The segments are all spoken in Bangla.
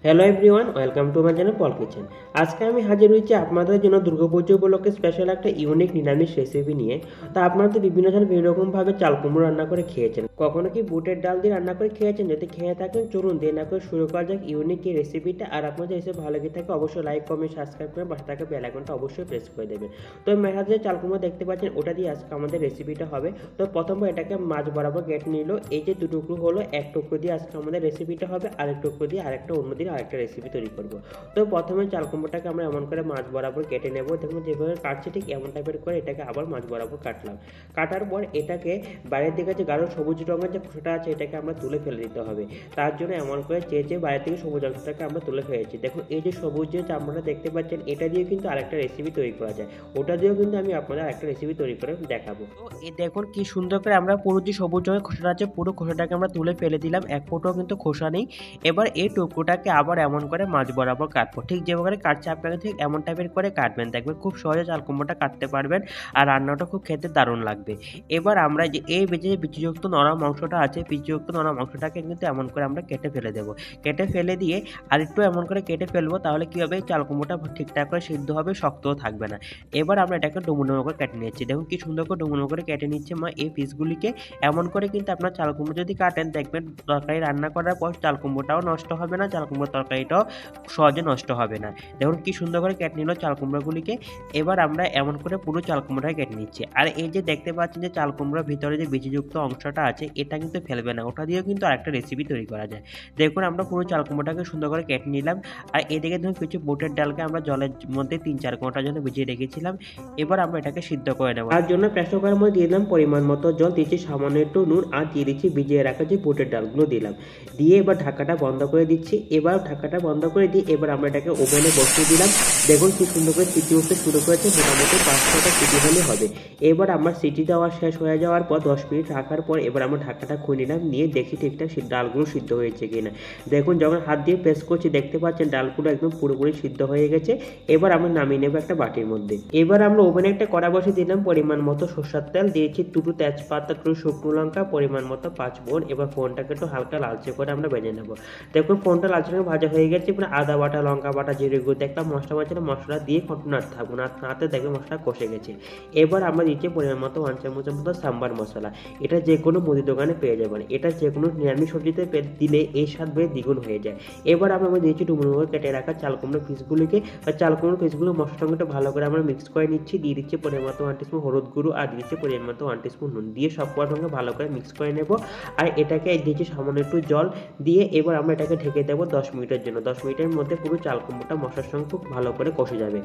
Hello everyone, welcome to my channel Paul kitchen. আজকে আমি হাজির হয়েছি আপনাদের জন্য দুর্গাপুজো উপলক্ষে স্পেশাল একটা ইউনিক নিরামিষ রেসিপি নিয়ে। তো আপনারা তো বিভিন্ন জন বিভিন্ন রকমভাবে চাল কুমড়ো রান্না করে খেয়েছেন, কখনো কি বুটের ডাল দিয়ে রান্না করে খেয়েছেন? যদি খেয়ে থাকেন চলুন দেরি না করে শুরু করা যাক ইউনিক এই রেসিপিটা। আর আপনাদের এসে ভালো লেগে থাকে অবশ্যই লাইক কমেন্ট সাবস্ক্রাইব করে পাশে থাকা বেল আইকনটা অবশ্যই প্রেস করে দেবেন। তো মেহাজ যে চাল কুমড়ো দেখতে পাচ্ছেন ওটা দিয়ে আজকে আমাদের রেসিপিটা হবে। তো প্রথমে এটাকে মাছ বরাবর কেটে নিল। এই যে দু টুকরো হলো, এক টুকরো দিয়ে আজকে আমাদের রেসিপিটা হবে, আরেক টুকরো দিয়ে আরেকটা অন্যদিন আরেকটা রেসিপি তৈরি করব। তো প্রথমে চাল কুমড়োটাকে আমরা এমন করে মাছ বরাবর কেটে নেব। দেখুন যেভাবে কাটছি ঠিক এমন টাইপের করে এটাকে আবার মাছ বরাবর কাটলাম। কাটার পর এটাকে বাইরের দিকে যে গাঢ় সবুজ রঙের যে খোসাটা আছে এটাকে আমরা তুলে ফেলে দিতে হবে। তার জন্য এমন করে চেয়ে বাইরের থেকে সবুজ অংশটাকে আমরা তুলে ফেলেছি। দেখুন এই যে সবুজ যে চামড়াটা দেখতে পাচ্ছেন এটা দিয়ে কিন্তু আরেকটা রেসিপি তৈরি করা যায়। ওটা দিয়েও কিন্তু আমি আপনাদের আরেকটা রেসিপি তৈরি করে দেখাবো। তো এই দেখুন কি সুন্দর করে আমরা পুরো যে সবুজ রঙের খোসাটা আছে পুরো খোসাটাকে আমরা তুলে ফেলে দিলাম, এক ফোঁটাও কিন্তু খোসা নেই। এবার এই টুকরোটাকে আবার এমন করে মাছ বরাবর কাটবো। ঠিক যেভাবে কাটছে আপনাকে ঠিক এমন টাইপের করে কাটবেন, দেখবেন খুব সহজে চাল কুমড়োটা কাটতে পারবেন আর রান্নাটা খুব খেতে দারুণ লাগবে। এবার আমরা যে এই বিচিযুক্ত নরম অংশটা আছে, বিচিযুক্ত নরম অংশটাকে কিন্তু এমন করে আমরা কেটে ফেলে দেবো। কেটে ফেলে দিয়ে আরেকটু এমন করে কেটে ফেলবো, তাহলে কি হবে চাল কুমড়োটা ঠিকঠাক করে সিদ্ধ হবে, শক্তও থাকবে না। এবার আমরা এটাকে ডুমো ডুমো করে কেটে নিচ্ছি। দেখুন কি সুন্দর করে ডুমো ডুমো করে কেটে নিচ্ছে মা এই পিসগুলিকে। এমন করে কিন্তু আপনার চাল কুমড়ো যদি কাটেন দেখবেন তরকারি রান্না করার পর চাল কুমড়োটাও নষ্ট হবে না, চাল কুমড়োর তরকারিটাও সহজে নষ্ট হবে না। দেখুন কি সুন্দর করে কেটে নিল চাল কুমড়োগুলিকে। এবার আমরা এমন করে পুরো চাল কুমড়োটা কেটে নিচ্ছি। আর এই যে দেখতে পাচ্ছেন যে চাল কুমড়োর ভিতরে যে বিচিযুক্ত অংশটা আছে এটা কিন্তু ফেলবে না, ওটা দিয়েও কিন্তু আরেকটা রেসিপি তৈরি করা যায়। দেখুন আমরা পুরো চাল কুমড়োটাকে সুন্দর করে কেটে নিলাম। আর এদিকে ধরুন কিছু বুটের ডালকে আমরা জলের মধ্যে 3-4 ঘন্টার জন্য ভিজিয়ে রেখেছিলাম। এবার আমরা এটাকে সিদ্ধ করে নেব। তার জন্য প্রেসার কুকারের মধ্যে দিয়ে দিলাম পরিমাণ মতো জল, দিচ্ছি সামান্য একটু নুন আর দিয়ে দিচ্ছি ভিজিয়ে রাখা যে বুটের ডালগুলো দিলাম। দিয়ে এবার ঢাকাটা বন্ধ করে দিচ্ছি। এবার ঢাকাটা বন্ধ করে দিয়ে এবার আমরা এটাকে ওভেনে বসিয়ে দিলাম। দেখুন কি সুন্দর করে সিটি উঠতে শুরু করেছে, মোটামুটি 5-6টা সিটি হলে হবে। এবার আমার সিটি দেওয়া শেষ হয়ে যাওয়ার পর 10 মিনিট রাখার পর এবার আমরা ঢাকাটা খুলে নিলাম, নিয়ে দেখি ঠিকঠাক ডালগুলো সিদ্ধ হয়েছে কিনা। দেখুন যখন হাত দিয়ে প্রেস করছি দেখতে পাচ্ছেন ডালগুলো একদম পুরোপুরি সিদ্ধ হয়ে গেছে। এবার আমরা নামিয়ে নেব একটা বাটির মধ্যে। এবার আমরা ওভেনে একটা কড়া বসিয়ে দিলাম, পরিমাণ মতো সরষের তেল দিয়েছি, দুটো তেজপাতা, দুটো শুকনো লঙ্কা, পরিমাণ মতো 5 ফোড়ন। এবার ফোড়নটাকে একটু হালকা লালচে করে আমরা ভেজে নেব। দেখুন ফোড়নটা লালচে করে ভাজা হয়ে গেছে। এবার আদা বাটা, লঙ্কা বাটা, জিরে গুঁড়ো দেখলাম মশলা বাটা, মশলা দিয়ে নাড়তে থাকবো, নাড়তে দেখবে মশলা কষে গেছে। এবার আমরা দিচ্ছি পরিমাণ মতো 1 চামচের মতো সাম্বার মশলা। এটা যে কোনো মুদি দোকানে পেয়ে যাবেন, এটা যে কোনো নিরামিষ সবজিতে দিলে এই স্বাদ বেশ দ্বিগুণ হয়ে যায়। এবার আমরা দিয়েছি ডুমো ডুমো করে কেটে রাখা চাল কুমড়ো পিসগুলিকে, চাল কুমড়ো পিসগুলো মশলার সঙ্গে ভালো করে আমরা মিক্স করে নিচ্ছি। দিয়ে দিচ্ছি পরিমাণ মতো 1 টিস্পুন হলুদ গুঁড়ো আর দিচ্ছি পরিমাণ মতো 1 টিস্পুন নুন, দিয়ে সব কটার সঙ্গে ভালো করে মিক্স করে নেব। আর এটাকে দিয়েছি সামান্য একটু জল দিয়ে এবার আমরা এটাকে ঢেকে দেবো 10 মিনিটের জন্য। 10 মিনিটের মধ্যে পুরো চাল কুমড়োটা মশলার সঙ্গে খুব ভালো করে কষে যাবে।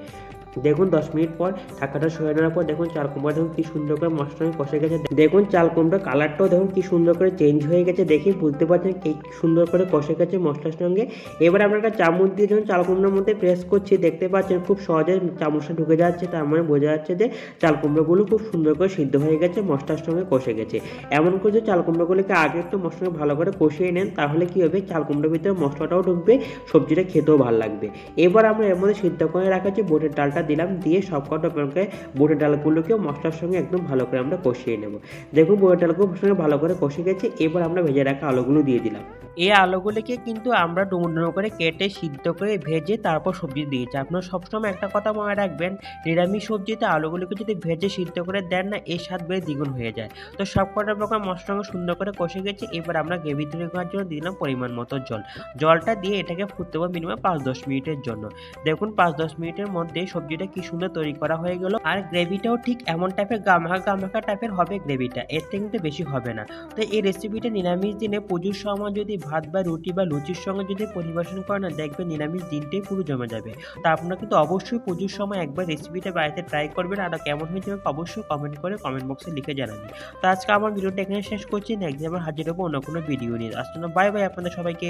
দেখুন 10 মিনিট পর ঢাকাটা সরিয়ে নেওয়ার পর দেখুন চাল কুমড়ো দেখুন কি সুন্দর করে মশলার সঙ্গে কষে গেছে। দেখুন চাল কুমড়োর কালারটাও দেখুন কি সুন্দর করে চেঞ্জ হয়ে গেছে, দেখি বুঝতে পারছেন কি সুন্দর করে কষে গেছে মশলার সঙ্গে। এবার আমরা একটা চামচ দিয়ে যখন চাল কুমড়োর মধ্যে প্রেস করছি দেখতে পাচ্ছেন খুব সহজে চামচটা ঢুকে যাচ্ছে, তার মানে বোঝা যাচ্ছে যে চাল কুমড়োগুলো খুব সুন্দর করে সিদ্ধ হয়ে গেছে, মশলার সঙ্গে কষে গেছে। এমন করে যে চাল কুমড়োগুলোকে আগে একটু মশলার সঙ্গে ভালো করে কষিয়ে নেন, তাহলে কি হবে চাল কুমড়োর ভিতরে মশলাটাও ঢুকবে, সবজিটা খেতেও ভালো লাগবে। এবার আমরা এর মধ্যে সিদ্ধ করে রাখা যে বুটের ডালটা দিলাম, দিয়ে সবকটা বুটের ডালগুলোকে মশলার সঙ্গে একদম ভালো করে আমরা কষিয়ে নেব। দেখুন বুটের ডালগুলো সঙ্গে ভালো করে কষে গেছে। এবার আমরা ভেজে রাখা আলুগুলো দিয়ে দিলাম। এই আলুগুলিকে কিন্তু আমরা ডুমো ডুমো করে কেটে সিদ্ধ করে ভেজে তারপর সবজি দিয়েছি। আপনারা সবসময় একটা কথা মনে রাখবেন, নিরামিষ সবজিতে আলুগুলিকে যদি ভেজে সিদ্ধ করে দেন না এই স্বাদ বেশ দ্বিগুণ হয়ে যায়। তো সবকটা প্রকার মশলা সুন্দর করে কষে গেছে। এবার আমরা গ্রেভি তৈরি করার জন্য দিলাম পরিমাণ মতো জল। জলটা দিয়ে এটাকে ফুটতে হবে মিনিমাম 5-10 মিনিটের জন্য। দেখুন 5-10 মিনিটের মধ্যে সবজিটা কি সুন্দর তৈরি করা হয়ে গেল। আর গ্রেভিটাও ঠিক এমন টাইপের গামাখা টাইপের হবে গ্রেভিটা, এর থেকে কিন্তু বেশি হবে না। তো এই রেসিপিটা নিরামিষ দিনে পুজোর সময় যদি ভাত বা রুটি বা লুচির সঙ্গে যদি পরিবেশন করেন না দেখবেন নিরামিষ দিনটাই পুরো জমে যাবে। তো আপনারা কিন্তু অবশ্যই পুজোর সময় একবার রেসিপিটা বাড়িতে ট্রাই করবেন, আর কেমন হয়েছে অবশ্যই কমেন্ট করে কমেন্ট বক্সে লিখে জানাবেন। তো আজকে আমার ভিডিওটা এখানে শেষ করছি, নেক্সট আবার হাজির হবো অন্য কোনো ভিডিও নিয়ে। আসলে বাই বাই আপনাদের সবাইকে।